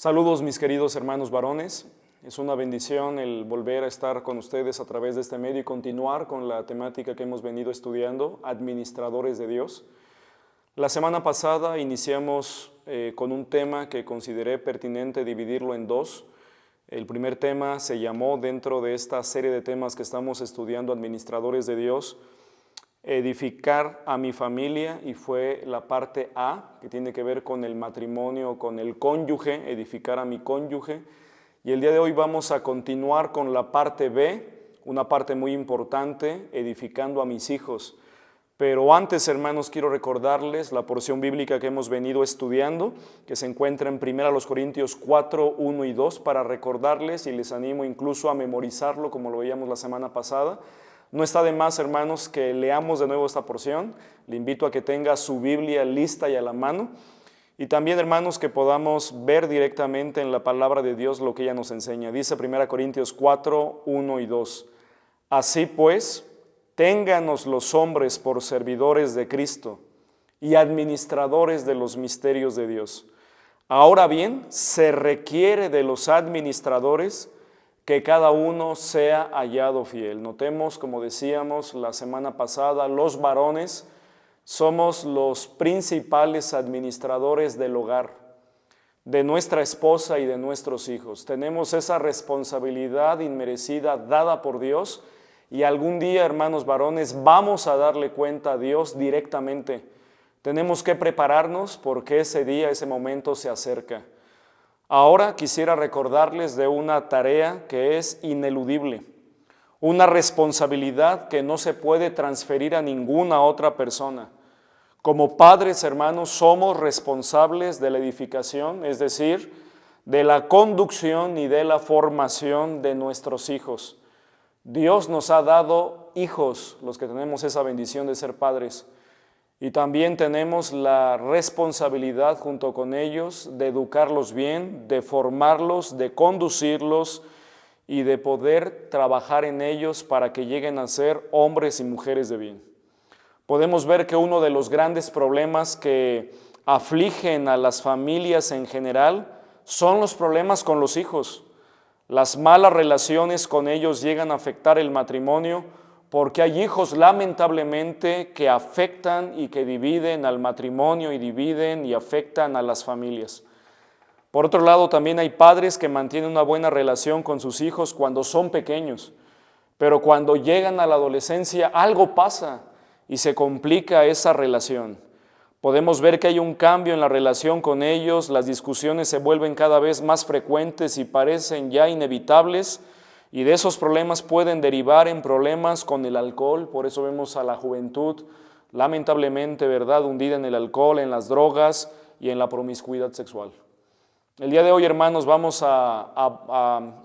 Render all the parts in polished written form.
Saludos mis queridos hermanos varones, es una bendición el volver a estar con ustedes a través de este medio y continuar con la temática que hemos venido estudiando, administradores de Dios. La semana pasada iniciamos con un tema que consideré pertinente dividirlo en dos. El primer tema se llamó, dentro de esta serie de temas que estamos estudiando, administradores de Dios, edificar a mi familia, y fue la parte A, que tiene que ver con el matrimonio, con el cónyuge, edificar a mi cónyuge. Y el día de hoy vamos a continuar con la parte B, una parte muy importante, edificando a mis hijos. Pero antes, hermanos, quiero recordarles la porción bíblica que hemos venido estudiando, que se encuentra en 1 Corintios 4, 1 y 2, para recordarles, y les animo incluso a memorizarlo como lo veíamos la semana pasada. No está de más, hermanos, que leamos de nuevo esta porción. Le invito a que tenga su Biblia lista y a la mano. Y también, hermanos, que podamos ver directamente en la palabra de Dios lo que ella nos enseña. Dice 1 Corintios 4, 1 y 2. Así pues, ténganos los hombres por servidores de Cristo y administradores de los misterios de Dios. Ahora bien, se requiere de los administradores que cada uno sea hallado fiel. Notemos, como decíamos la semana pasada, los varones somos los principales administradores del hogar, de nuestra esposa y de nuestros hijos. Tenemos esa responsabilidad inmerecida dada por Dios, y algún día, hermanos varones, vamos a darle cuenta a Dios directamente. Tenemos que prepararnos porque ese día, ese momento se acerca. Ahora quisiera recordarles de una tarea que es ineludible, una responsabilidad que no se puede transferir a ninguna otra persona. Como padres, hermanos, somos responsables de la edificación, es decir, de la conducción y de la formación de nuestros hijos. Dios nos ha dado hijos, los que tenemos esa bendición de ser padres, y también tenemos la responsabilidad junto con ellos de educarlos bien, de formarlos, de conducirlos y de poder trabajar en ellos para que lleguen a ser hombres y mujeres de bien. Podemos ver que uno de los grandes problemas que afligen a las familias en general son los problemas con los hijos. Las malas relaciones con ellos llegan a afectar el matrimonio, porque hay hijos lamentablemente que afectan y que dividen al matrimonio y dividen y afectan a las familias. Por otro lado, también hay padres que mantienen una buena relación con sus hijos cuando son pequeños, pero cuando llegan a la adolescencia algo pasa y se complica esa relación. Podemos ver que hay un cambio en la relación con ellos, las discusiones se vuelven cada vez más frecuentes y parecen ya inevitables, y de esos problemas pueden derivar en problemas con el alcohol. Por eso vemos a la juventud, lamentablemente, ¿verdad?, hundida en el alcohol, en las drogas y en la promiscuidad sexual. El día de hoy, hermanos, vamos a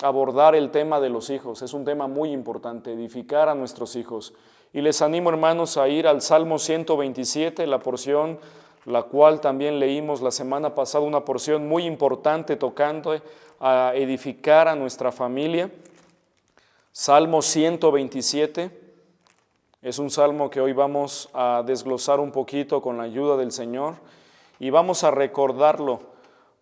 abordar el tema de los hijos. Es un tema muy importante, edificar a nuestros hijos. Y les animo, hermanos, a ir al Salmo 127, la porción la cual también leímos la semana pasada, una porción muy importante tocando a edificar a nuestra familia. Salmo 127 es un salmo que hoy vamos a desglosar un poquito con la ayuda del Señor y vamos a recordarlo.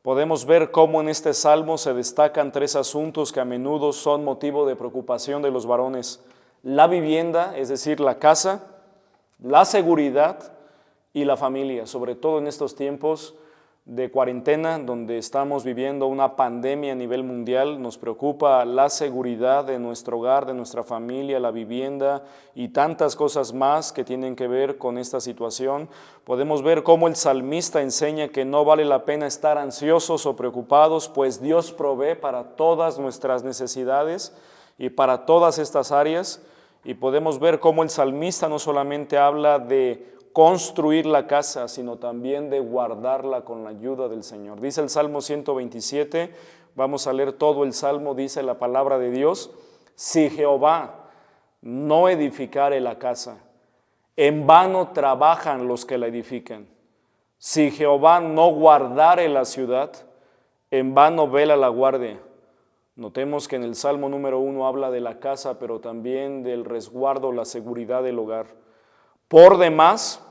Podemos ver cómo en este salmo se destacan tres asuntos que a menudo son motivo de preocupación de los varones: la vivienda, es decir, la casa, la seguridad y la familia, sobre todo en estos tiempos de cuarentena, donde estamos viviendo una pandemia a nivel mundial. Nos preocupa la seguridad de nuestro hogar, de nuestra familia, la vivienda y tantas cosas más que tienen que ver con esta situación. Podemos ver cómo el salmista enseña que no vale la pena estar ansiosos o preocupados, pues Dios provee para todas nuestras necesidades y para todas estas áreas. Y podemos ver cómo el salmista no solamente habla de construir la casa, sino también de guardarla con la ayuda del Señor. Dice el Salmo 127, vamos a leer todo el Salmo, dice la palabra de Dios: si Jehová no edificare la casa, en vano trabajan los que la edifican. Si Jehová no guardare la ciudad, en vano vela la guardia. Notemos que en el Salmo número 1 habla de la casa, pero también del resguardo, la seguridad del hogar. Por demás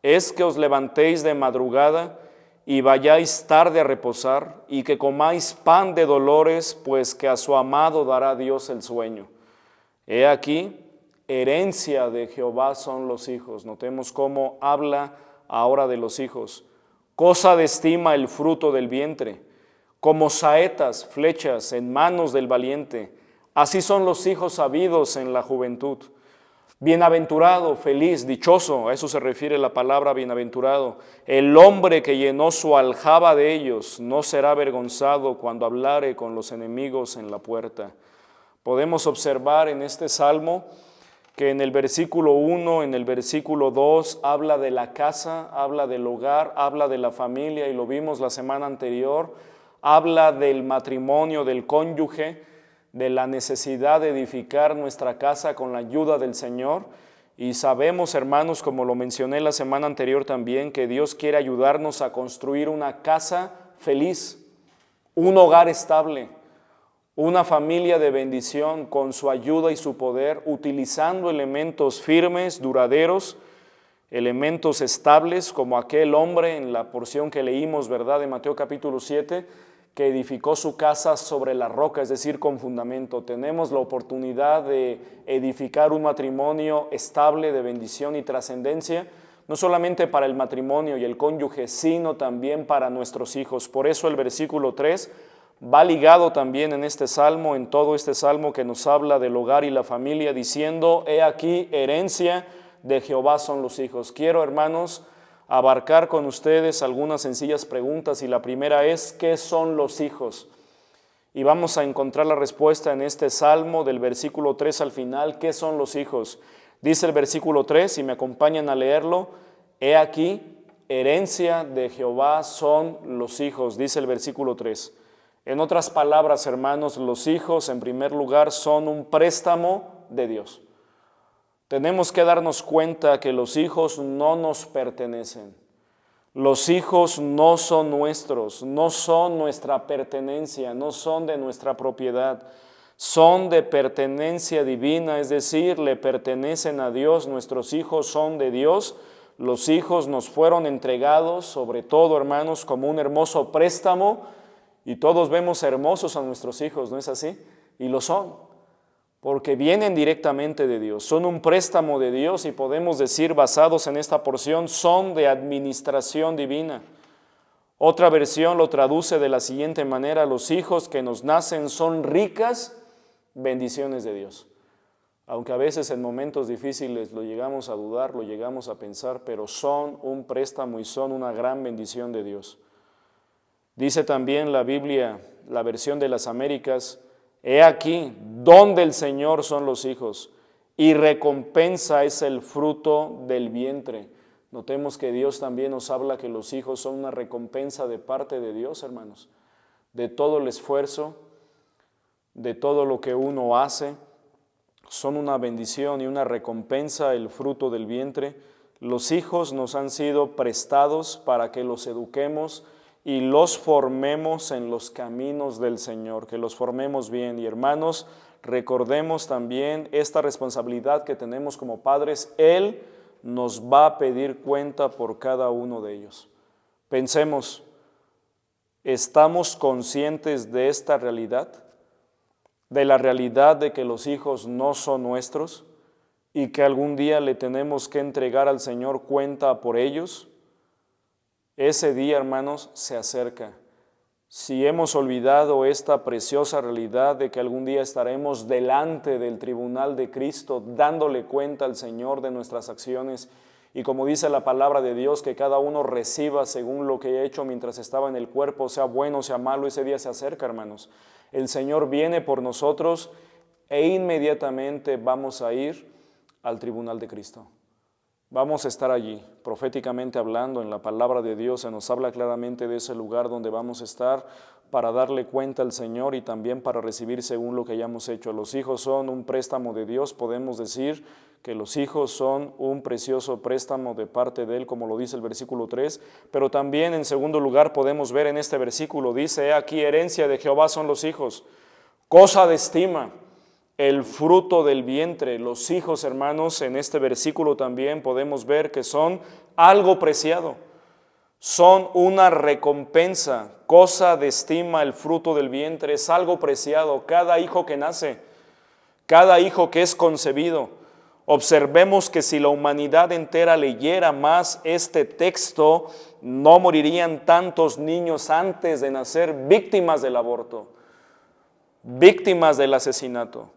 es que os levantéis de madrugada y vayáis tarde a reposar, y que comáis pan de dolores, pues que a su amado dará Dios el sueño. He aquí, herencia de Jehová son los hijos. Notemos cómo habla ahora de los hijos. Cosa de estima el fruto del vientre, como saetas, flechas en manos del valiente. Así son los hijos habidos en la juventud. Bienaventurado, feliz, dichoso, a eso se refiere la palabra bienaventurado. El hombre que llenó su aljaba de ellos no será avergonzado cuando hablare con los enemigos en la puerta. Podemos observar en este salmo que en el versículo 1, en el versículo 2, habla de la casa, habla del hogar, habla de la familia, y lo vimos la semana anterior, habla del matrimonio, del cónyuge, de la necesidad de edificar nuestra casa con la ayuda del Señor. Y sabemos, hermanos, como lo mencioné la semana anterior también, que Dios quiere ayudarnos a construir una casa feliz, un hogar estable, una familia de bendición con su ayuda y su poder, utilizando elementos firmes, duraderos, elementos estables, como aquel hombre en la porción que leímos, ¿verdad?, de Mateo capítulo 7, que edificó su casa sobre la roca, es decir, con fundamento. Tenemos la oportunidad de edificar un matrimonio estable, de bendición y trascendencia, no solamente para el matrimonio y el cónyuge, sino también para nuestros hijos. Por eso el versículo 3 va ligado también en este salmo, en todo este salmo que nos habla del hogar y la familia, diciendo, he aquí, herencia de Jehová son los hijos. Quiero, hermanos, abarcar con ustedes algunas sencillas preguntas, y la primera es, ¿qué son los hijos? Y vamos a encontrar la respuesta en este salmo del versículo 3 al final. ¿Qué son los hijos? Dice el versículo 3, si me acompañan a leerlo, he aquí, herencia de Jehová son los hijos, dice el versículo 3. En otras palabras, hermanos, los hijos en primer lugar son un préstamo de Dios. Tenemos que darnos cuenta que los hijos no nos pertenecen. Los hijos no son nuestros, no son nuestra pertenencia, no son de nuestra propiedad. Son de pertenencia divina, es decir, le pertenecen a Dios. Nuestros hijos son de Dios. Los hijos nos fueron entregados, sobre todo, hermanos, como un hermoso préstamo, y todos vemos hermosos a nuestros hijos, ¿no es así? Y lo son, porque vienen directamente de Dios, son un préstamo de Dios, y podemos decir, basados en esta porción, son de administración divina. Otra versión lo traduce de la siguiente manera: los hijos que nos nacen son ricas bendiciones de Dios. Aunque a veces en momentos difíciles lo llegamos a dudar, lo llegamos a pensar, pero son un préstamo y son una gran bendición de Dios. Dice también la Biblia, la versión de las Américas, he aquí, don del Señor son los hijos, y recompensa es el fruto del vientre. Notemos que Dios también nos habla que los hijos son una recompensa de parte de Dios, hermanos, de todo el esfuerzo, de todo lo que uno hace. Son una bendición y una recompensa el fruto del vientre. Los hijos nos han sido prestados para que los eduquemos y los formemos en los caminos del Señor, que los formemos bien. Y hermanos, recordemos también esta responsabilidad que tenemos como padres. Él nos va a pedir cuenta por cada uno de ellos. Pensemos, ¿estamos conscientes de esta realidad? De la realidad de que los hijos no son nuestros y que algún día le tenemos que entregar al Señor cuenta por ellos. Ese día, hermanos, se acerca. Si hemos olvidado esta preciosa realidad de que algún día estaremos delante del tribunal de Cristo, dándole cuenta al Señor de nuestras acciones, y como dice la palabra de Dios, que cada uno reciba según lo que ha hecho mientras estaba en el cuerpo, sea bueno, sea malo, ese día se acerca, hermanos. El Señor viene por nosotros e inmediatamente vamos a ir al tribunal de Cristo. Vamos a estar allí, proféticamente hablando, en la palabra de Dios se nos habla claramente de ese lugar donde vamos a estar para darle cuenta al Señor y también para recibir según lo que hayamos hecho. Los hijos son un préstamo de Dios, podemos decir que los hijos son un precioso préstamo de parte de Él, como lo dice el versículo 3, pero también en segundo lugar podemos ver en este versículo, dice, aquí herencia de Jehová son los hijos, cosa de estima, el fruto del vientre. Los hijos, hermanos, en este versículo también podemos ver que son algo preciado. son una recompensa, cosa de estima el fruto del vientre, es algo preciado, cada hijo que nace, cada hijo que es concebido. Observemos que si la humanidad entera leyera más este texto, no morirían tantos niños antes de nacer víctimas del aborto, víctimas del asesinato.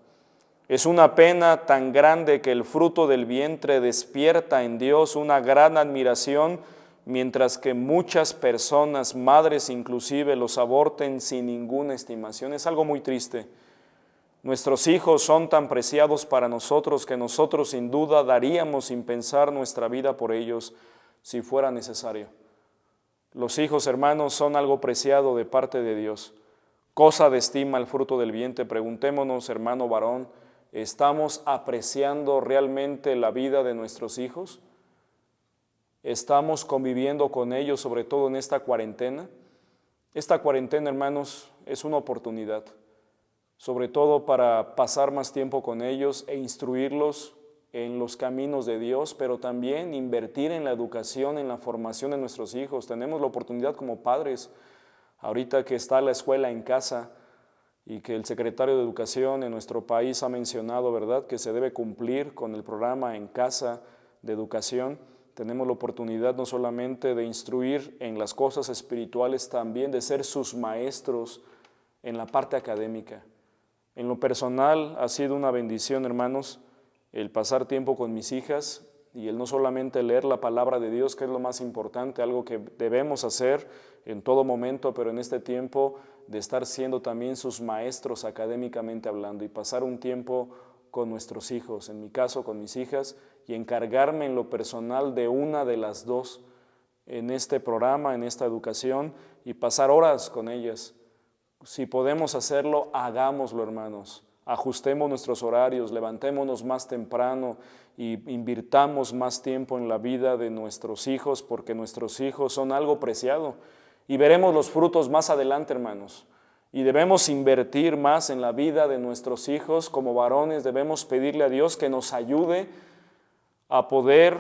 Es una pena tan grande que el fruto del vientre despierta en Dios una gran admiración, mientras que muchas personas, madres inclusive, los aborten sin ninguna estimación. Es algo muy triste. Nuestros hijos son tan preciados para nosotros que nosotros sin duda daríamos sin pensar nuestra vida por ellos si fuera necesario. Los hijos, hermanos, son algo preciado de parte de Dios. Cosa de estima el fruto del vientre. Preguntémonos, hermano varón, ¿estamos apreciando realmente la vida de nuestros hijos? ¿Estamos conviviendo con ellos, sobre todo en esta cuarentena? Esta cuarentena, hermanos, es una oportunidad, sobre todo para pasar más tiempo con ellos e instruirlos en los caminos de Dios, pero también invertir en la educación, en la formación de nuestros hijos. Tenemos la oportunidad como padres, ahorita que está la escuela en casa y que el secretario de Educación en nuestro país ha mencionado, ¿verdad?, que se debe cumplir con el programa en casa de educación. Tenemos la oportunidad no solamente de instruir en las cosas espirituales, también de ser sus maestros en la parte académica. En lo personal ha sido una bendición, hermanos, el pasar tiempo con mis hijas y el no solamente leer la palabra de Dios, que es lo más importante, algo que debemos hacer en todo momento, pero en este tiempo de estar siendo también sus maestros académicamente hablando y pasar un tiempo con nuestros hijos, en mi caso con mis hijas, y encargarme en lo personal de una de las dos en este programa, en esta educación, y pasar horas con ellas. Si podemos hacerlo, hagámoslo, hermanos. Ajustemos nuestros horarios, levantémonos más temprano y invirtamos más tiempo en la vida de nuestros hijos, porque nuestros hijos son algo preciado y veremos los frutos más adelante, hermanos. Y debemos invertir más en la vida de nuestros hijos. Como varones debemos pedirle a Dios que nos ayude a poder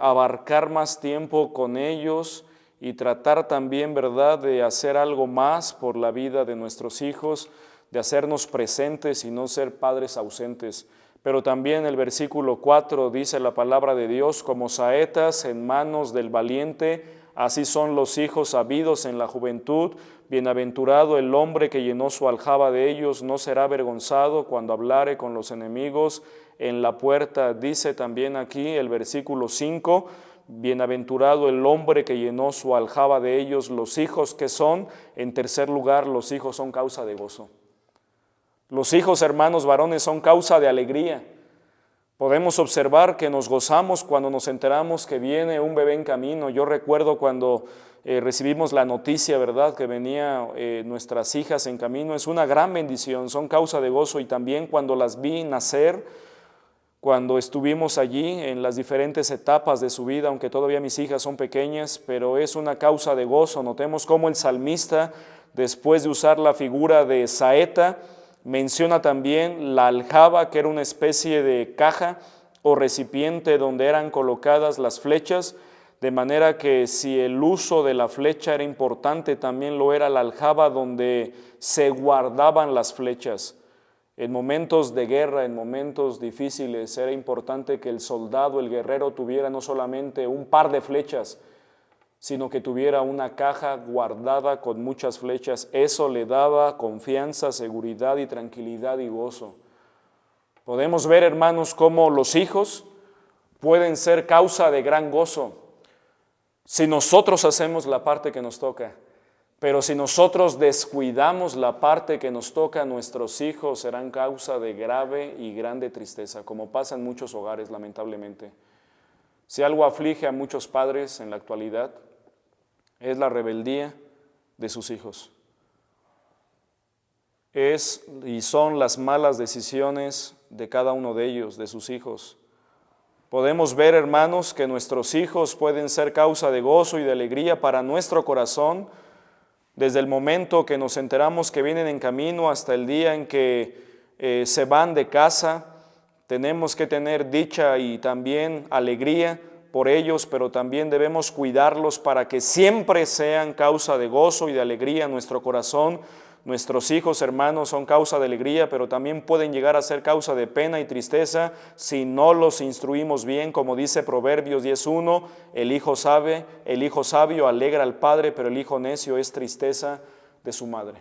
abarcar más tiempo con ellos y tratar también, ¿verdad?, de hacer algo más por la vida de nuestros hijos, de hacernos presentes y no ser padres ausentes. Pero también el versículo 4 dice la palabra de Dios: como saetas en manos del valiente, así son los hijos habidos en la juventud. Bienaventurado el hombre que llenó su aljaba de ellos, no será avergonzado cuando hablare con los enemigos en la puerta. Dice también aquí el versículo 5, bienaventurado el hombre que llenó su aljaba de ellos. Los hijos que son, en tercer lugar, los hijos son causa de gozo. Los hijos, hermanos varones, son causa de alegría. Podemos observar que nos gozamos cuando nos enteramos que viene un bebé en camino. Yo recuerdo cuando recibimos la noticia, ¿verdad?, que venía nuestras hijas en camino. Es una gran bendición, son causa de gozo. Y también cuando las vi nacer, cuando estuvimos allí en las diferentes etapas de su vida, aunque todavía mis hijas son pequeñas, pero es una causa de gozo. Notemos cómo el salmista, después de usar la figura de saeta, menciona también la aljaba, que era una especie de caja o recipiente donde eran colocadas las flechas, de manera que si el uso de la flecha era importante, también lo era la aljaba donde se guardaban las flechas. En momentos de guerra, en momentos difíciles, era importante que el soldado, el guerrero, tuviera no solamente un par de flechas, sino que tuviera una caja guardada con muchas flechas. Eso le daba confianza, seguridad y tranquilidad y gozo. Podemos ver, hermanos, cómo los hijos pueden ser causa de gran gozo si nosotros hacemos la parte que nos toca. Pero si nosotros descuidamos la parte que nos toca, nuestros hijos serán causa de grave y grande tristeza, como pasa en muchos hogares, lamentablemente. Si algo aflige a muchos padres en la actualidad, es la rebeldía de sus hijos. Es y son las malas decisiones de cada uno de ellos, de sus hijos. Podemos ver, hermanos, que nuestros hijos pueden ser causa de gozo y de alegría para nuestro corazón, desde el momento que nos enteramos que vienen en camino hasta el día en que se van de casa. Tenemos que tener dicha y también alegría por ellos, pero también debemos cuidarlos para que siempre sean causa de gozo y de alegría en nuestro corazón. Nuestros hijos, hermanos, son causa de alegría, pero también pueden llegar a ser causa de pena y tristeza si no los instruimos bien, como dice Proverbios 10:1, el hijo sabio alegra al padre, pero el hijo necio es tristeza de su madre.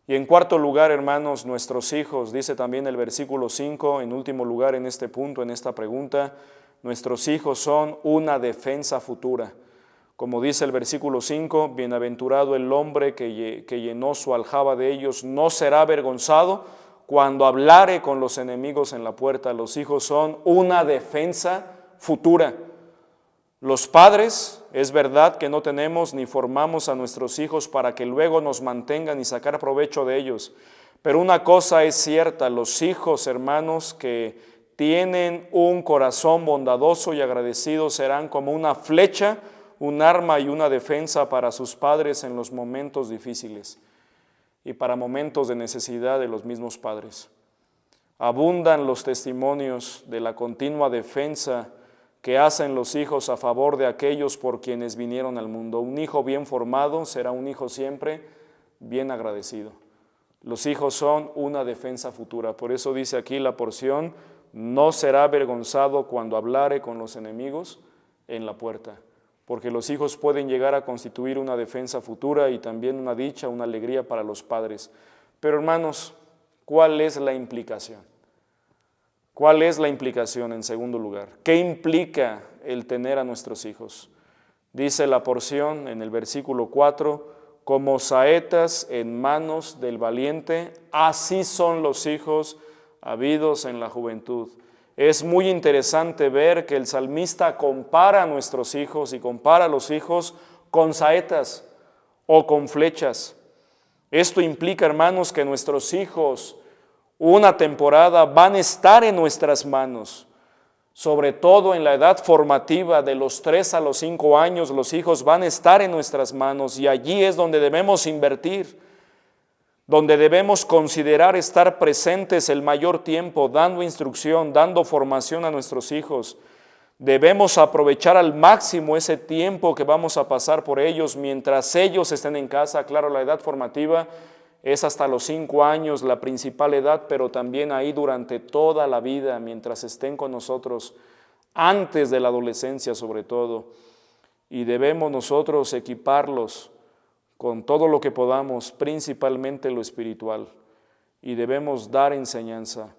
Y en cuarto lugar, hermanos, nuestros hijos, dice también el versículo 5, en último lugar en este punto, en esta pregunta, nuestros hijos son una defensa futura. Como dice el versículo 5, bienaventurado el hombre que llenó su aljaba de ellos, no será avergonzado cuando hablare con los enemigos en la puerta. Los hijos son una defensa futura. Los padres, es verdad que no tenemos ni formamos a nuestros hijos para que luego nos mantengan y sacar provecho de ellos. Pero una cosa es cierta, los hijos, hermanos, que tienen un corazón bondadoso y agradecido serán como una flecha, un arma y una defensa para sus padres en los momentos difíciles y para momentos de necesidad de los mismos padres. Abundan los testimonios de la continua defensa que hacen los hijos a favor de aquellos por quienes vinieron al mundo. Un hijo bien formado será un hijo siempre bien agradecido. Los hijos son una defensa futura. Por eso dice aquí la porción, no será avergonzado cuando hablare con los enemigos en la puerta. Porque los hijos pueden llegar a constituir una defensa futura y también una dicha, una alegría para los padres. Pero hermanos, ¿cuál es la implicación? ¿Cuál es la implicación en segundo lugar? ¿Qué implica el tener a nuestros hijos? Dice la porción en el versículo 4, como saetas en manos del valiente, así son los hijos habidos en la juventud. Es muy interesante ver que el salmista compara a nuestros hijos y compara a los hijos con saetas o con flechas. Esto implica, hermanos, que nuestros hijos una temporada van a estar en nuestras manos, sobre todo en la edad formativa de los 3 a los 5 años, los hijos van a estar en nuestras manos y allí es donde debemos invertir, donde debemos considerar estar presentes el mayor tiempo, dando instrucción, dando formación a nuestros hijos. Debemos aprovechar al máximo ese tiempo que vamos a pasar por ellos mientras ellos estén en casa. Claro, la edad formativa es hasta los 5 años la principal edad, pero también ahí durante toda la vida, mientras estén con nosotros, antes de la adolescencia sobre todo. Y debemos nosotros equiparlos con todo lo que podamos, principalmente lo espiritual, y debemos dar enseñanza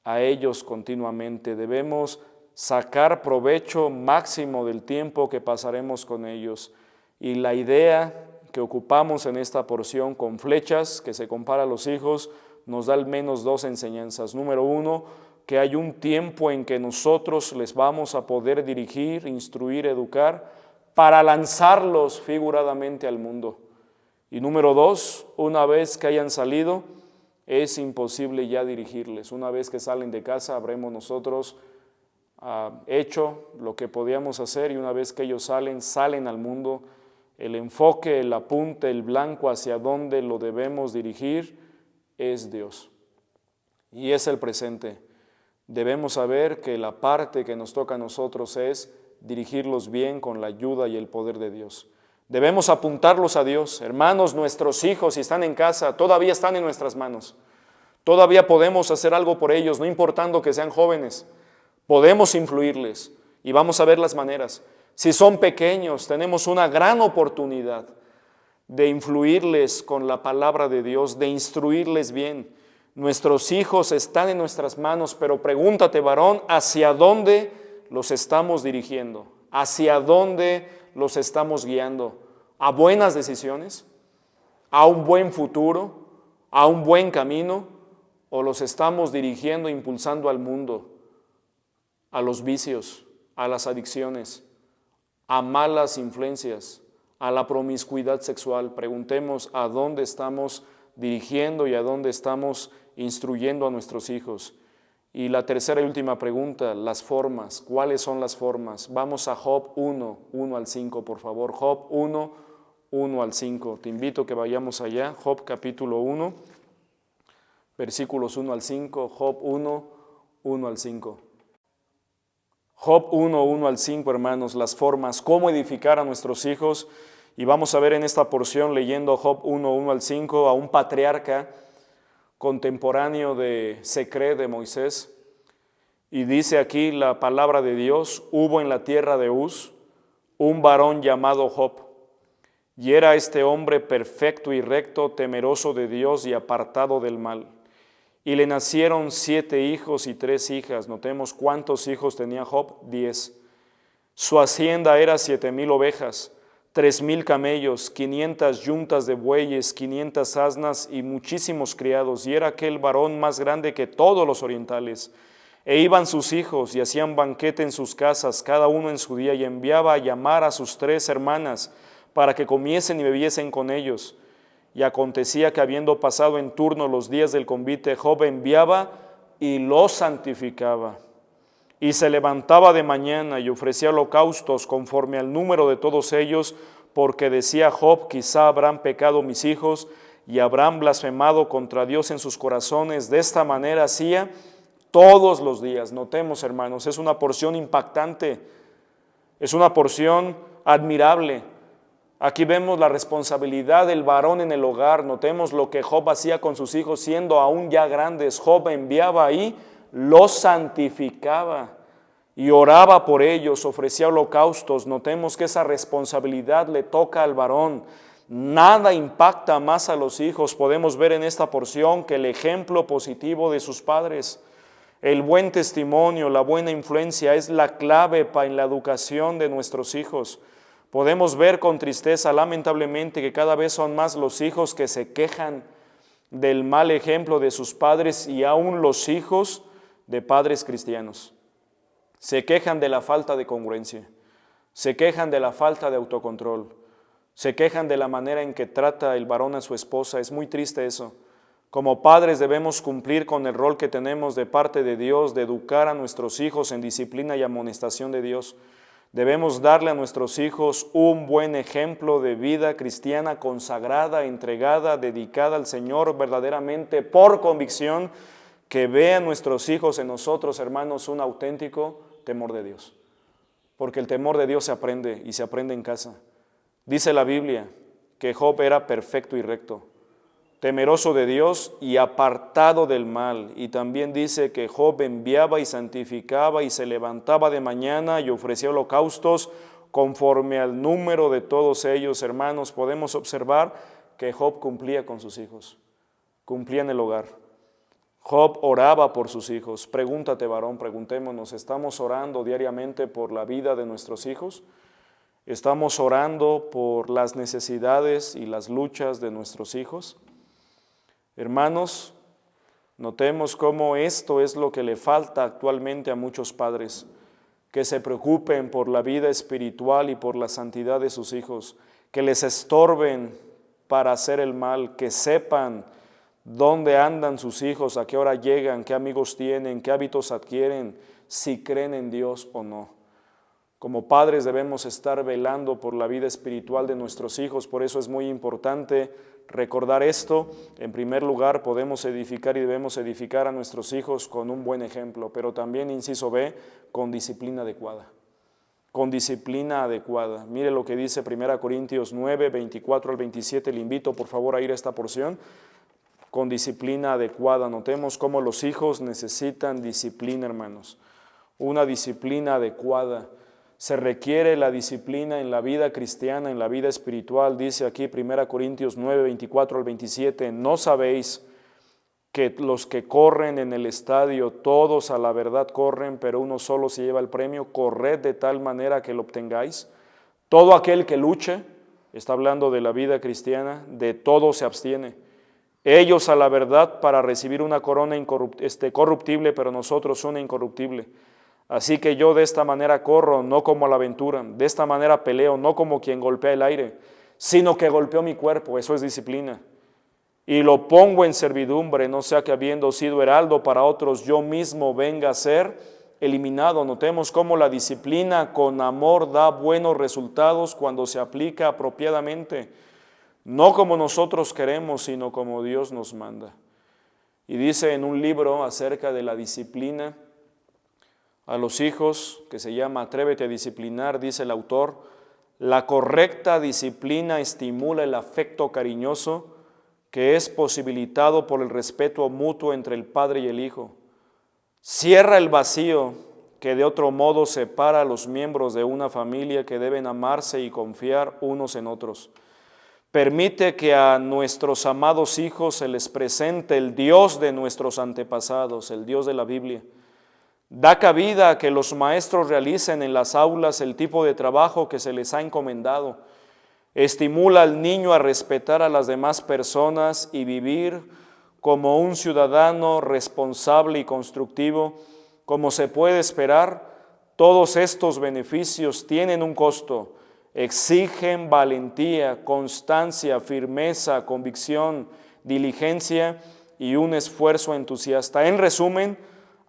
a ellos continuamente. Debemos sacar provecho máximo del tiempo que pasaremos con ellos. Y la idea que ocupamos en esta porción con flechas, que se compara a los hijos, nos da al menos 2 enseñanzas. Número 1, que hay un tiempo en que nosotros les vamos a poder dirigir, instruir, educar, para lanzarlos figuradamente al mundo. Y número 2, una vez que hayan salido, es imposible ya dirigirles. Una vez que salen de casa, habremos nosotros hecho lo que podíamos hacer y una vez que ellos salen al mundo. El enfoque, el apunte, el blanco hacia donde lo debemos dirigir es Dios. Y es el presente. Debemos saber que la parte que nos toca a nosotros es dirigirlos bien con la ayuda y el poder de Dios. Debemos apuntarlos a Dios. Hermanos, nuestros hijos, si están en casa, todavía están en nuestras manos. Todavía podemos hacer algo por ellos, no importando que sean jóvenes. Podemos influirles y vamos a ver las maneras. Si son pequeños, tenemos una gran oportunidad de influirles con la palabra de Dios, de instruirles bien. Nuestros hijos están en nuestras manos, pero pregúntate, varón, ¿hacia dónde los estamos dirigiendo? ¿Hacia dónde los estamos guiando? ¿A buenas decisiones? ¿A un buen futuro? ¿A un buen camino? ¿O los estamos dirigiendo, impulsando al mundo, a los vicios, a las adicciones, a malas influencias, a la promiscuidad sexual? Preguntemos a dónde estamos dirigiendo y a dónde estamos instruyendo a nuestros hijos. Y la tercera y última pregunta, las formas. ¿Cuáles son las formas? Vamos a Job 1, 1 al 5, por favor. Job 1, 1 al 5. Te invito a que vayamos allá. Job capítulo 1, versículos 1 al 5. Job 1, 1 al 5. Job 1, 1 al 5, hermanos, las formas, cómo edificar a nuestros hijos. Y vamos a ver en esta porción, leyendo Job 1, 1 al 5, a un patriarca contemporáneo de Secre, de Moisés. Y dice aquí la palabra de Dios: hubo en la tierra de Uz un varón llamado Job, y era este hombre perfecto y recto, temeroso de Dios y apartado del mal. Y le nacieron 7 hijos y 3 hijas. Notemos cuántos hijos tenía Job: 10. Su hacienda era 7,000 ovejas, 3,000 camellos, 500 yuntas de bueyes, 500 asnas y muchísimos criados. Y era aquel varón más grande que todos los orientales. E iban sus hijos y hacían banquete en sus casas, cada uno en su día, y enviaba a llamar a sus 3 hermanas para que comiesen y bebiesen con ellos. Y acontecía que, habiendo pasado en turno los días del convite, Job enviaba y los santificaba. Y se levantaba de mañana y ofrecía holocaustos conforme al número de todos ellos, porque decía Job: quizá habrán pecado mis hijos y habrán blasfemado contra Dios en sus corazones. De esta manera hacía todos los días. Notemos, hermanos, es una porción impactante, es una porción admirable. Aquí vemos la responsabilidad del varón en el hogar. Notemos lo que Job hacía con sus hijos siendo aún ya grandes. Job enviaba y los santificaba y oraba por ellos, ofrecía holocaustos. Notemos que esa responsabilidad le toca al varón. Nada impacta más a los hijos. Podemos ver en esta porción que el ejemplo positivo de sus padres, el buen testimonio, la buena influencia es la clave en la educación de nuestros hijos. Podemos ver con tristeza, lamentablemente, que cada vez son más los hijos que se quejan del mal ejemplo de sus padres, y aún los hijos de padres cristianos. Se quejan de la falta de congruencia, se quejan de la falta de autocontrol, se quejan de la manera en que trata el varón a su esposa. Es muy triste eso. Como padres debemos cumplir con el rol que tenemos de parte de Dios, de educar a nuestros hijos en disciplina y amonestación de Dios. Debemos darle a nuestros hijos un buen ejemplo de vida cristiana consagrada, entregada, dedicada al Señor verdaderamente por convicción, que vean nuestros hijos en nosotros, hermanos, un auténtico temor de Dios. Porque el temor de Dios se aprende, y se aprende en casa. Dice la Biblia que Job era perfecto y recto, temeroso de Dios y apartado del mal. Y también dice que Job enviaba y santificaba y se levantaba de mañana y ofrecía holocaustos conforme al número de todos ellos. Hermanos, podemos observar que Job cumplía con sus hijos, cumplía en el hogar. Job oraba por sus hijos. Pregúntate, varón, preguntémonos: ¿estamos orando diariamente por la vida de nuestros hijos? ¿Estamos orando por las necesidades y las luchas de nuestros hijos? Hermanos, notemos cómo esto es lo que le falta actualmente a muchos padres, que se preocupen por la vida espiritual y por la santidad de sus hijos, que les estorben para hacer el mal, que sepan dónde andan sus hijos, a qué hora llegan, qué amigos tienen, qué hábitos adquieren, si creen en Dios o no. Como padres debemos estar velando por la vida espiritual de nuestros hijos. Por eso es muy importante recordar esto. En primer lugar, podemos edificar y debemos edificar a nuestros hijos con un buen ejemplo, pero también, inciso B, con disciplina adecuada. Con disciplina adecuada. Mire lo que dice 1 Corintios 9, 24 al 27. Le invito por favor a ir a esta porción. Con disciplina adecuada. Notemos cómo los hijos necesitan disciplina, hermanos. Una disciplina adecuada. Se requiere la disciplina en la vida cristiana, en la vida espiritual. Dice aquí 1 Corintios 9, 24 al 27, ¿no sabéis que los que corren en el estadio, todos a la verdad corren, pero uno solo se lleva el premio? Corred de tal manera que lo obtengáis. Todo aquel que luche, está hablando de la vida cristiana, de todo se abstiene. Ellos a la verdad para recibir una corona corruptible, pero nosotros una incorruptible. Así que yo de esta manera corro, no como a la aventura, de esta manera peleo, no como quien golpea el aire, sino que golpeo mi cuerpo. Eso es disciplina. Y lo pongo en servidumbre, no sea que habiendo sido heraldo para otros, yo mismo venga a ser eliminado. Notemos cómo la disciplina con amor da buenos resultados cuando se aplica apropiadamente, no como nosotros queremos, sino como Dios nos manda. Y dice en un libro acerca de la disciplina, a los hijos, que se llama Atrévete a disciplinar, dice el autor, la correcta disciplina estimula el afecto cariñoso que es posibilitado por el respeto mutuo entre el padre y el hijo. Cierra el vacío que de otro modo separa a los miembros de una familia que deben amarse y confiar unos en otros. Permite que a nuestros amados hijos se les presente el Dios de nuestros antepasados, el Dios de la Biblia. Da cabida a que los maestros realicen en las aulas el tipo de trabajo que se les ha encomendado. Estimula al niño a respetar a las demás personas y vivir como un ciudadano responsable y constructivo. Como se puede esperar, todos estos beneficios tienen un costo. Exigen valentía, constancia, firmeza, convicción, diligencia y un esfuerzo entusiasta. En resumen,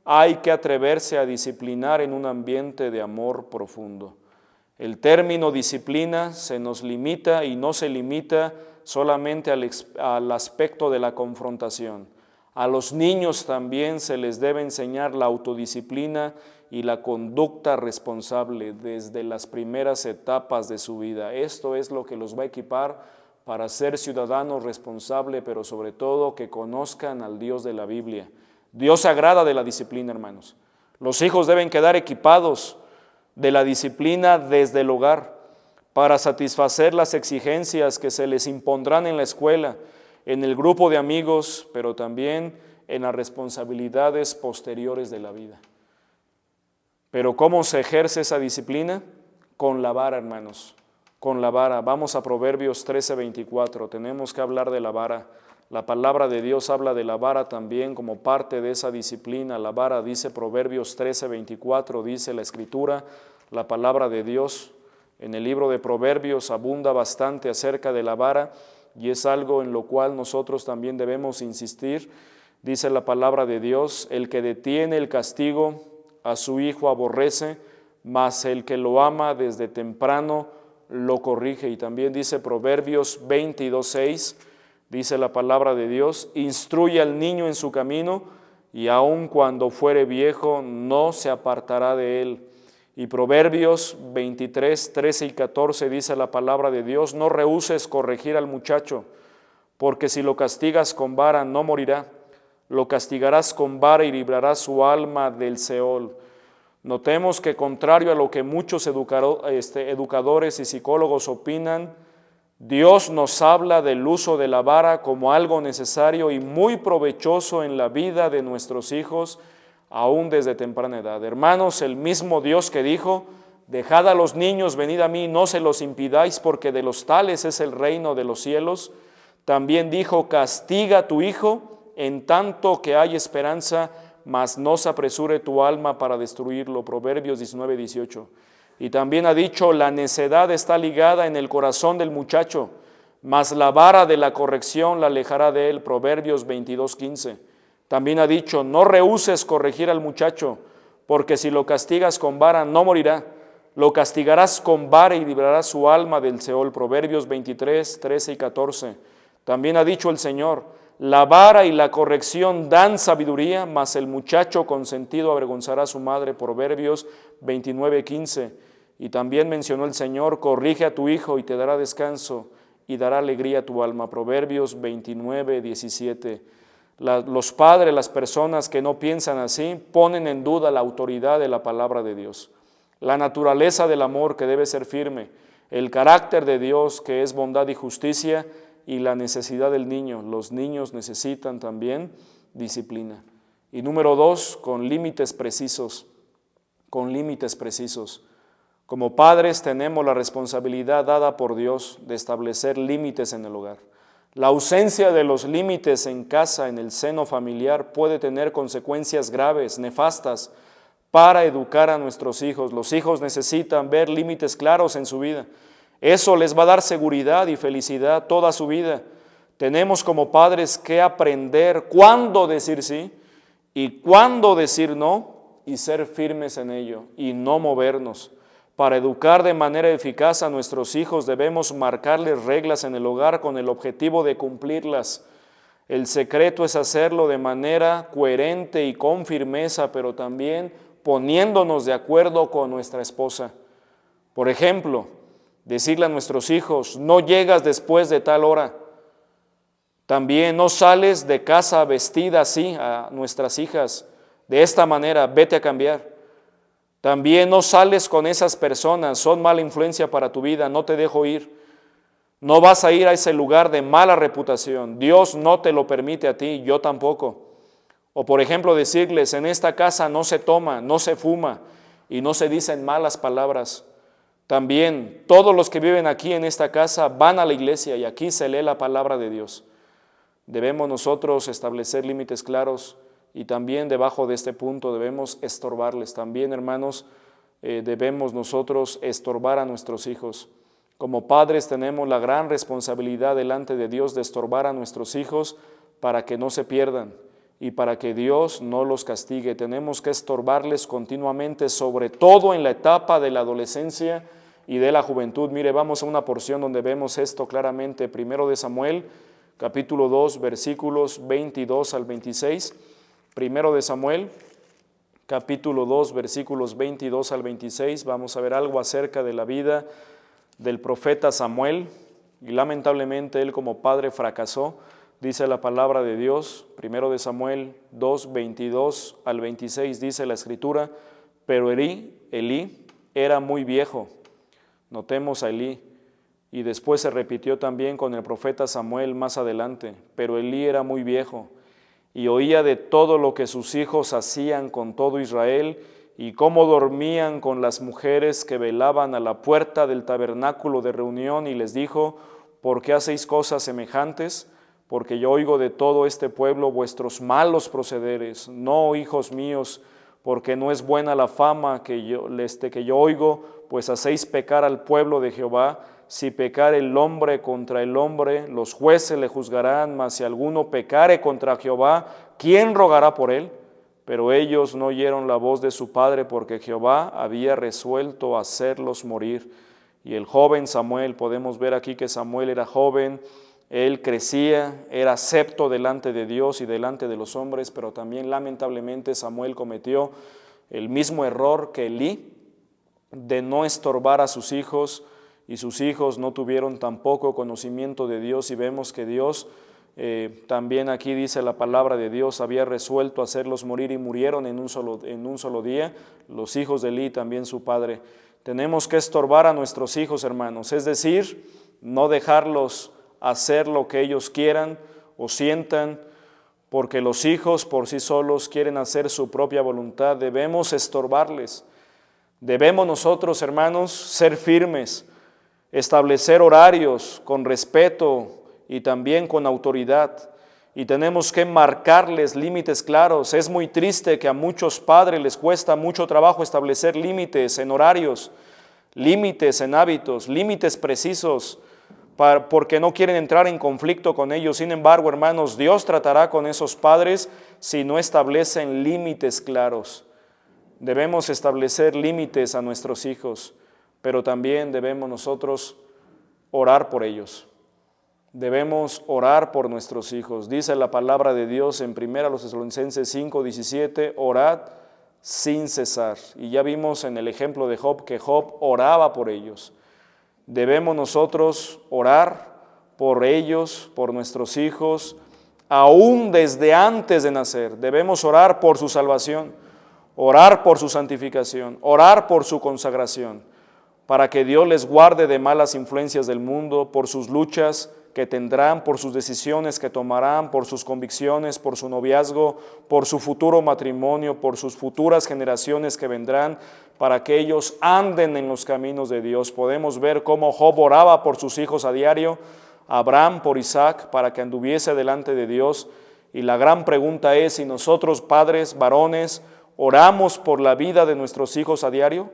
hay que atreverse a disciplinar en un ambiente de amor profundo. El término disciplina se nos limita y no se limita solamente al aspecto de la confrontación. A los niños también se les debe enseñar la autodisciplina y la conducta responsable desde las primeras etapas de su vida. Esto es lo que los va a equipar para ser ciudadanos responsables, pero sobre todo que conozcan al Dios de la Biblia. Dios se agrada de la disciplina, hermanos. Los hijos deben quedar equipados de la disciplina desde el hogar para satisfacer las exigencias que se les impondrán en la escuela, en el grupo de amigos, pero también en las responsabilidades posteriores de la vida. Pero ¿cómo se ejerce esa disciplina? Con la vara, hermanos, con la vara. Vamos a Proverbios 13:24, tenemos que hablar de la vara. La palabra de Dios habla de la vara también como parte de esa disciplina. La vara, dice Proverbios 13:24, dice la Escritura, la palabra de Dios. En el libro de Proverbios abunda bastante acerca de la vara y es algo en lo cual nosotros también debemos insistir. Dice la palabra de Dios, el que detiene el castigo a su hijo aborrece, mas el que lo ama desde temprano lo corrige. Y también dice Proverbios 22:6, dice la palabra de Dios, instruye al niño en su camino y aun cuando fuere viejo no se apartará de él. Y Proverbios 23:13 y 14 dice la palabra de Dios, no rehuses corregir al muchacho, porque si lo castigas con vara no morirá, lo castigarás con vara y librarás su alma del Seol. Notemos que contrario a lo que muchos educadores y psicólogos opinan, Dios nos habla del uso de la vara como algo necesario y muy provechoso en la vida de nuestros hijos, aún desde temprana edad. Hermanos, el mismo Dios que dijo, dejad a los niños, venid a mí, no se los impidáis, porque de los tales es el reino de los cielos. También dijo, castiga a tu hijo, en tanto que hay esperanza, mas no se apresure tu alma para destruirlo. Proverbios 19:18. Y también ha dicho, la necedad está ligada en el corazón del muchacho, mas la vara de la corrección la alejará de él. Proverbios 22:15. También ha dicho, no rehuses corregir al muchacho, porque si lo castigas con vara no morirá, lo castigarás con vara y librarás su alma del Seol. Proverbios 23:13 y 14. También ha dicho el Señor, la vara y la corrección dan sabiduría, mas el muchacho consentido avergonzará a su madre. Proverbios 29:15. Y también mencionó el Señor, corrige a tu hijo y te dará descanso y dará alegría a tu alma. Proverbios 29:17. Los padres, las personas que no piensan así, ponen en duda la autoridad de la palabra de Dios, la naturaleza del amor que debe ser firme, el carácter de Dios que es bondad y justicia y la necesidad del niño. Los niños necesitan también disciplina. Y número 2, con límites precisos, con límites precisos. Como padres tenemos la responsabilidad dada por Dios de establecer límites en el hogar. La ausencia de los límites en casa, en el seno familiar, puede tener consecuencias graves, nefastas, para educar a nuestros hijos. Los hijos necesitan ver límites claros en su vida. Eso les va a dar seguridad y felicidad toda su vida. Tenemos como padres que aprender cuándo decir sí y cuándo decir no y ser firmes en ello y no movernos. Para educar de manera eficaz a nuestros hijos debemos marcarles reglas en el hogar con el objetivo de cumplirlas. El secreto es hacerlo de manera coherente y con firmeza, pero también poniéndonos de acuerdo con nuestra esposa. Por ejemplo, decirle a nuestros hijos, no llegas después de tal hora. También no sales de casa vestida así a nuestras hijas, de esta manera, vete a cambiar. También no sales con esas personas, son mala influencia para tu vida, no te dejo ir. No vas a ir a ese lugar de mala reputación, Dios no te lo permite a ti, yo tampoco. O por ejemplo decirles, en esta casa no se toma, no se fuma y no se dicen malas palabras. También todos los que viven aquí en esta casa van a la iglesia y aquí se lee la palabra de Dios. Debemos nosotros establecer límites claros y también debajo de este punto debemos estorbarles. También, hermanos, debemos nosotros estorbar a nuestros hijos. Como padres tenemos la gran responsabilidad delante de Dios de estorbar a nuestros hijos para que no se pierdan y para que Dios no los castigue. Tenemos que estorbarles continuamente, sobre todo en la etapa de la adolescencia y de la juventud. Mire, vamos a una porción donde vemos esto claramente. Primero de Samuel, capítulo 2, versículos 22 al 26. Primero de Samuel, capítulo 2, versículos 22 al 26. Vamos a ver algo acerca de la vida del profeta Samuel. Y lamentablemente él como padre fracasó. Dice la palabra de Dios, primero de Samuel 2, 22 al 26, dice la escritura, pero Elí era muy viejo. Notemos a Elí. Y después se repitió también con el profeta Samuel más adelante, pero Elí era muy viejo y oía de todo lo que sus hijos hacían con todo Israel y cómo dormían con las mujeres que velaban a la puerta del tabernáculo de reunión, y les dijo, ¿por qué hacéis cosas semejantes? Porque yo oigo de todo este pueblo vuestros malos procederes. No, hijos míos, porque no es buena la fama que yo oigo, pues hacéis pecar al pueblo de Jehová. Si pecare el hombre contra el hombre, los jueces le juzgarán, mas si alguno pecare contra Jehová, ¿quién rogará por él? Pero ellos no oyeron la voz de su padre, porque Jehová había resuelto hacerlos morir. Y el joven Samuel, podemos ver aquí que Samuel era joven, él crecía, era acepto delante de Dios y delante de los hombres, pero también lamentablemente Samuel cometió el mismo error que Elí, de no estorbar a sus hijos, y sus hijos no tuvieron tampoco conocimiento de Dios, y vemos que Dios, también aquí dice la palabra de Dios, había resuelto hacerlos morir y murieron en un solo día, los hijos de Elí, también su padre. Tenemos que estorbar a nuestros hijos, hermanos, es decir, no dejarlos hacer lo que ellos quieran o sientan, porque los hijos por sí solos quieren hacer su propia voluntad. Debemos estorbarles. Debemos nosotros, hermanos, ser firmes, establecer horarios con respeto y también con autoridad, y tenemos que marcarles límites claros. Es muy triste que a muchos padres les cuesta mucho trabajo establecer límites en horarios, límites en hábitos, límites precisos, porque no quieren entrar en conflicto con ellos. Sin embargo, hermanos, Dios tratará con esos padres si no establecen límites claros. Debemos establecer límites a nuestros hijos, pero también debemos nosotros orar por ellos. Debemos orar por nuestros hijos. Dice la palabra de Dios en 1 Tesalonicenses 5:17, orad sin cesar. Y ya vimos en el ejemplo de Job que Job oraba por ellos. Debemos nosotros orar por ellos, por nuestros hijos, aún desde antes de nacer. Debemos orar por su salvación, orar por su santificación, orar por su consagración, para que Dios les guarde de malas influencias del mundo, por sus luchas que tendrán, por sus decisiones que tomarán, por sus convicciones, por su noviazgo, por su futuro matrimonio, por sus futuras generaciones que vendrán, para que ellos anden en los caminos de Dios. Podemos ver cómo Job oraba por sus hijos a diario, Abraham por Isaac, para que anduviese delante de Dios. Y la gran pregunta es, si nosotros, padres, varones, oramos por la vida de nuestros hijos a diario,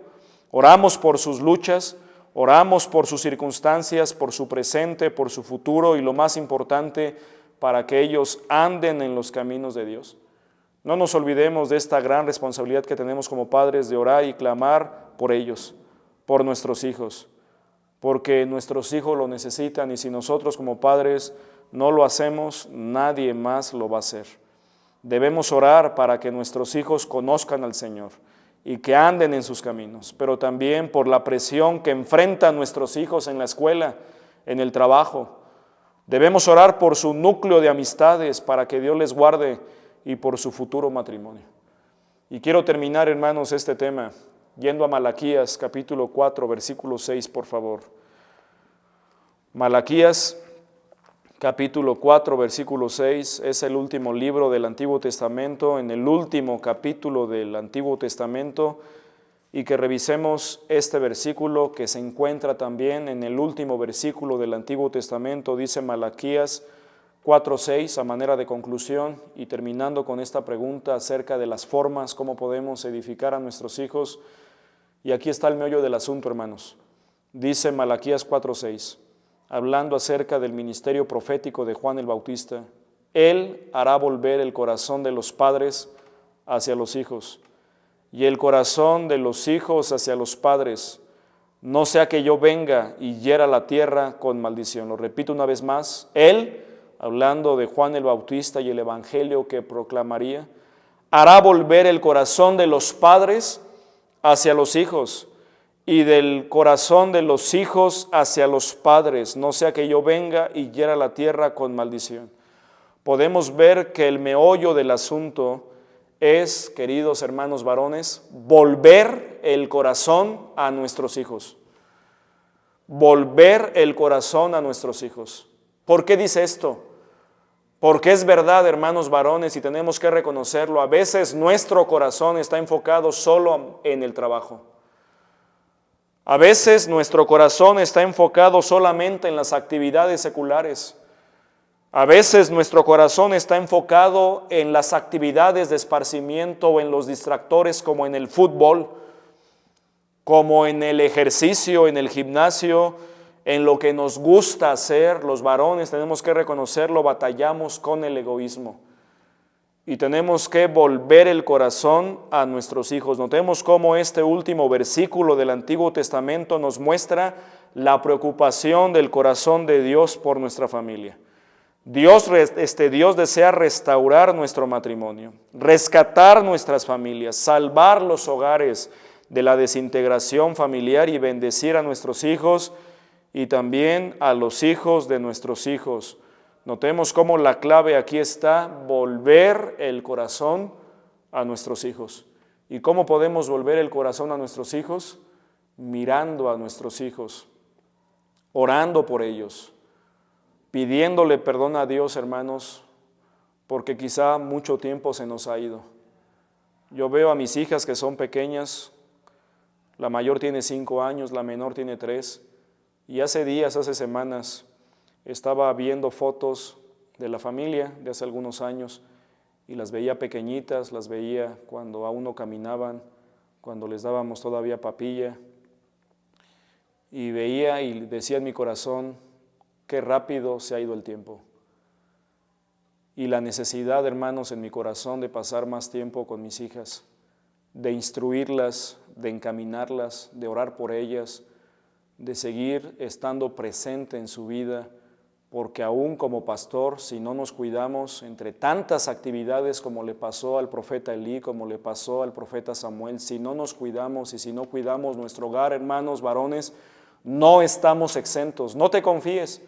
oramos por sus luchas, oramos por sus circunstancias, por su presente, por su futuro, y lo más importante, para que ellos anden en los caminos de Dios. No nos olvidemos de esta gran responsabilidad que tenemos como padres de orar y clamar por ellos, por nuestros hijos, porque nuestros hijos lo necesitan, y si nosotros como padres no lo hacemos, nadie más lo va a hacer. Debemos orar para que nuestros hijos conozcan al Señor y que anden en sus caminos, pero también por la presión que enfrentan nuestros hijos en la escuela, en el trabajo. Debemos orar por su núcleo de amistades para que Dios les guarde y por su futuro matrimonio. Y quiero terminar, hermanos, este tema yendo a Malaquías capítulo 4, versículo 6, por favor. Malaquías capítulo 4, versículo 6, es el último libro del Antiguo Testamento, en el último capítulo del Antiguo Testamento, y que revisemos este versículo que se encuentra también en el último versículo del Antiguo Testamento. Dice Malaquías 4:6 a manera de conclusión, y terminando con esta pregunta acerca de las formas, cómo podemos edificar a nuestros hijos. Y aquí está el meollo del asunto, hermanos. Dice Malaquías 4:6, hablando acerca del ministerio profético de Juan el Bautista: Él hará volver el corazón de los padres hacia los hijos, y el corazón de los hijos hacia los padres, no sea que yo venga y hiera la tierra con maldición. Lo repito una vez más, Él, hablando de Juan el Bautista y el evangelio que proclamaría, hará volver el corazón de los padres hacia los hijos, y del corazón de los hijos hacia los padres, no sea que yo venga y hiera la tierra con maldición. Podemos ver que el meollo del asunto es, queridos hermanos varones, volver el corazón a nuestros hijos. Volver el corazón a nuestros hijos. ¿Por qué dice esto? Porque es verdad, hermanos varones, y tenemos que reconocerlo, a veces nuestro corazón está enfocado solo en el trabajo. A veces nuestro corazón está enfocado solamente en las actividades seculares. A veces nuestro corazón está enfocado en las actividades de esparcimiento o en los distractores, como en el fútbol, como en el ejercicio, en el gimnasio, en lo que nos gusta hacer. Los varones, tenemos que reconocerlo, batallamos con el egoísmo. Y tenemos que volver el corazón a nuestros hijos. Notemos cómo este último versículo del Antiguo Testamento nos muestra la preocupación del corazón de Dios por nuestra familia. Dios desea restaurar nuestro matrimonio, rescatar nuestras familias, salvar los hogares de la desintegración familiar y bendecir a nuestros hijos y también a los hijos de nuestros hijos. Notemos cómo la clave aquí está: volver el corazón a nuestros hijos. ¿Y cómo podemos volver el corazón a nuestros hijos? Mirando a nuestros hijos, orando por ellos, pidiéndole perdón a Dios, hermanos, porque quizá mucho tiempo se nos ha ido. Yo veo a mis hijas que son pequeñas, la mayor tiene 5 años, la menor tiene 3, y hace días, hace semanas, estaba viendo fotos de la familia de hace algunos años y las veía pequeñitas, las veía cuando aún no caminaban, cuando les dábamos todavía papilla, y veía y decía en mi corazón: qué rápido se ha ido el tiempo. Y la necesidad, hermanos, en mi corazón de pasar más tiempo con mis hijas, de instruirlas, de encaminarlas, de orar por ellas, de seguir estando presente en su vida, porque aún como pastor, si no nos cuidamos, entre tantas actividades como le pasó al profeta Elí, como le pasó al profeta Samuel, si no nos cuidamos y si no cuidamos nuestro hogar, hermanos varones, no estamos exentos. No te confíes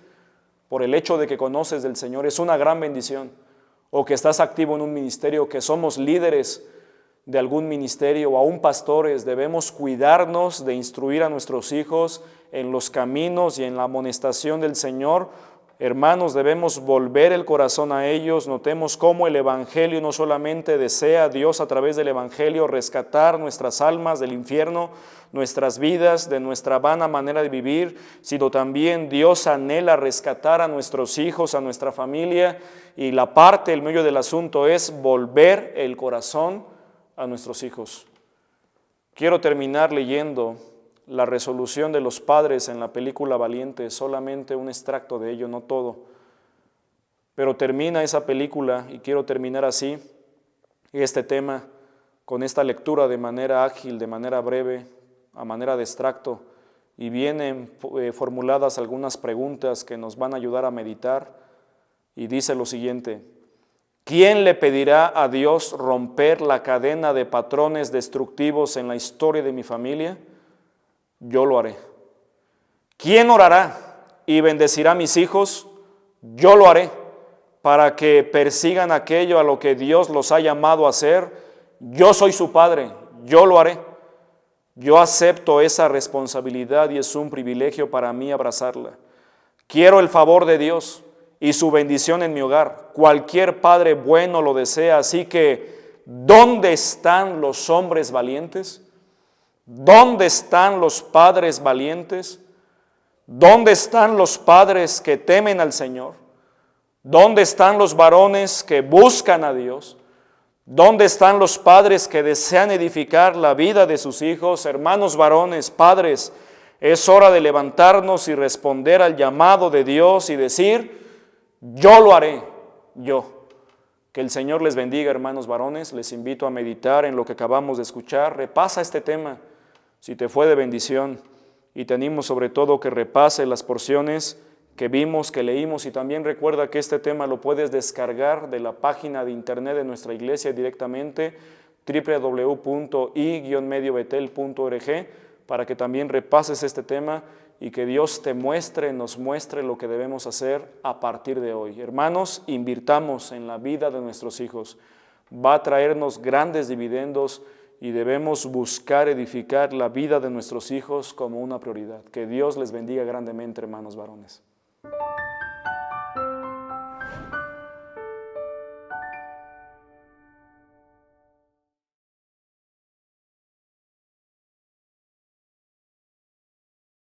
por el hecho de que conoces del Señor, es una gran bendición, o que estás activo en un ministerio, que somos líderes de algún ministerio o aún pastores. Debemos cuidarnos de instruir a nuestros hijos en los caminos y en la amonestación del Señor. Hermanos, debemos volver el corazón a ellos. Notemos cómo el Evangelio no solamente desea Dios a través del Evangelio rescatar nuestras almas del infierno, nuestras vidas, de nuestra vana manera de vivir, sino también Dios anhela rescatar a nuestros hijos, a nuestra familia, y la parte, el meollo del asunto es volver el corazón a nuestros hijos. Quiero terminar leyendo la resolución de los padres en la película Valiente, solamente un extracto de ello, no todo. Pero termina esa película y quiero terminar así este tema, con esta lectura de manera ágil, de manera breve, a manera de extracto, y vienen formuladas algunas preguntas que nos van a ayudar a meditar, y dice lo siguiente: ¿Quién le pedirá a Dios romper la cadena de patrones destructivos en la historia de mi familia? Yo lo haré. ¿Quién orará y bendecirá a mis hijos? Yo lo haré, para que persigan aquello a lo que Dios los ha llamado a hacer. Yo soy su padre, yo lo haré. Yo acepto esa responsabilidad y es un privilegio para mí abrazarla. Quiero el favor de Dios y su bendición en mi hogar. Cualquier padre bueno lo desea, así que ¿dónde están los hombres valientes? ¿Dónde están los padres valientes? ¿Dónde están los padres que temen al Señor? ¿Dónde están los varones que buscan a Dios? ¿Dónde están los padres que desean edificar la vida de sus hijos? Hermanos varones, padres, es hora de levantarnos y responder al llamado de Dios y decir, yo lo haré, yo. Que el Señor les bendiga, hermanos varones. Les invito a meditar en lo que acabamos de escuchar. Repasa este tema, si te fue de bendición. Y te animo sobre todo que repase las porciones que vimos, que leímos, y también recuerda que este tema lo puedes descargar de la página de internet de nuestra iglesia directamente, www.i-mediobetel.org, para que también repases este tema y que Dios te muestre, nos muestre lo que debemos hacer a partir de hoy. Hermanos, invirtamos en la vida de nuestros hijos. Va a traernos grandes dividendos y debemos buscar edificar la vida de nuestros hijos como una prioridad. Que Dios les bendiga grandemente, hermanos varones.